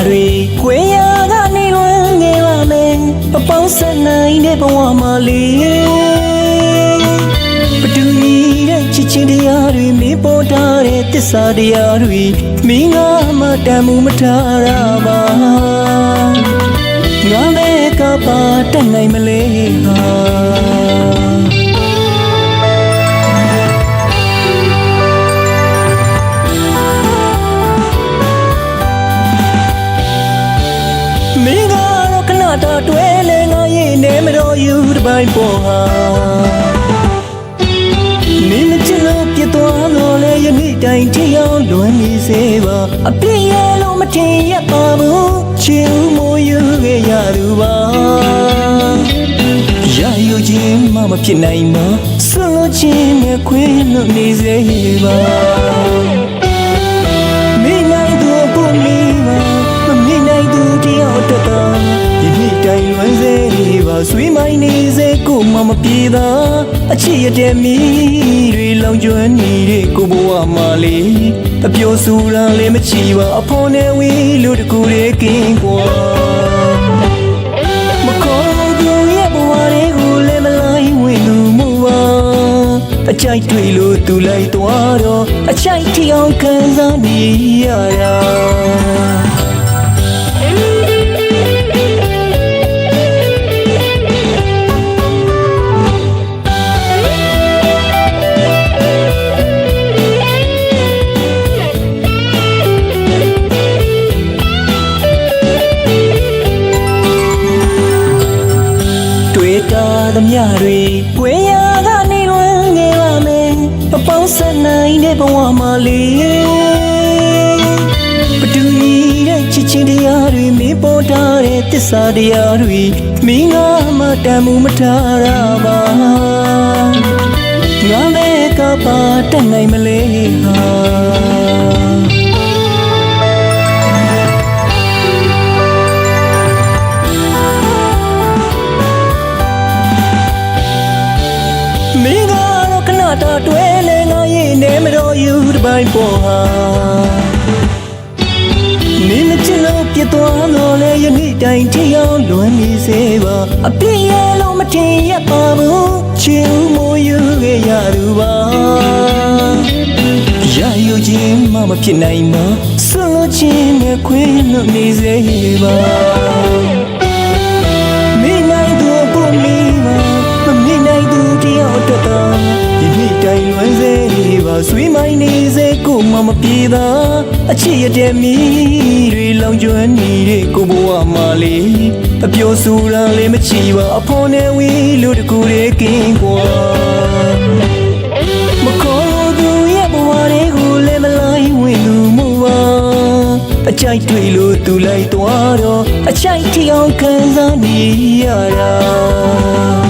တွေခွေရကနေလွန်ငယ်ပါမယ်ပပေါင်းဆက်နိုင်တဲ့ဘဝမှာလေဘတူကြီးတဲ့ချစ်ချင်းတရားတွေမင်းပေါ်ထားတဲ့သစ္စာတရားတွေမင်းကမှတန်မှုမထားရပါငါလည်းကပါတတ်နိုင်မလဲဟာမင်းကတော့ခဏတာတွဲလဲငါရဲ့နေမတော်ယူတပိုင်းပေါ်ဟာမင်းမချစ်လို့ပြတ်သွားတော့လေယနေ့တိုင်းထရောက်လွန်နေစေပါအပြည့်ရလို့မထင်ရပါဘူးချစ်ဦးမိုးယူခဲ့ရသူပါရယူခြင်းမှမဖြစ်နိုင်မှာဆွလို့ချင်းနဲ့ခွေးလို့နေစေပါမင်းနိုင်သူပုံမီပါမမင်းနိုင်သူတယောက်တော့ဒီနေ့တိုင်းလွန်စေပါဆွေးမိုင်းနေစေကိုမှမပြေသာအချစ်ရတဲ့မီတွေလောင်ကျွမ်းနေတဲ့ကိုဘဝမှာလေအပျော်ဆူရန်လည်းမချီပါအဖော်နဲ့ဝီလို့တကူရဲ့ကင်းကွာမခေါ်သူရဲ့ဘဝတွေကိုလည်းမလိုက်ဝင်သူမှုပါအကြိုက်တွေ့လို့သူလိုက်သွားတော့အချိုက်ထီအောင်ခံစားနေရတာသမျှတွေခွေရကနေလွန်ငယ်ပါမယ်ပပေါင်းဆက်နိုင်တဲ့ဘဝမှာလေဘတူကြီးတဲ့ချစ်ချင်းတရားတွေမင်းပေါ်ထားတဲ့သစ္စာတရားတွေမင်းကမှတန်မှုမထားရပါငါလည်းကပါတတ်နိုင်မလဲဟာမင်းကတော့ခဏတာတွဲလဲငါရဲ့နေမတော်ယူတပိုင်းပေါ်ဟာမင်းမချစ်လို့ပြတ်သွားတော့လေယနေ့တိုင်းထရောက်လွန်နေစေပါအပြည့်ရလို့မထင်ရပါဘူးချစ်ဦးမိုးယူခဲ့ရသူပါရယူခြင်းမှမဖြစ်နိုင်မှာဆွလို့ချင်းနဲ့ခွေးလို့နေစေပါမင်းနိုင်သူပုံမီပါမမင်းနိုင်သူတယောက်တော့ဒီနေ့တိုင်းလွန်စေပါဆွေးမိုင်းနေစေကိုမှမပြေသာအချစ်ရတဲ့မီတွေလောင်ကျွမ်းနေတဲ့ကိုဘဝမှာလေအပျော်ဆူရန်လည်းမချီပါအဖော်နဲ့ဝီလို့တကူရဲ့ကင်းကွာမခေါ်သူရဲ့ဘဝတွေကိုလည်းမလိုက်ဝင်သူမှုပါအကြိုက်တွေ့လို့သူလိုက်သွားတော့အချိုက်ထီအောင်ခံစားနေရတာ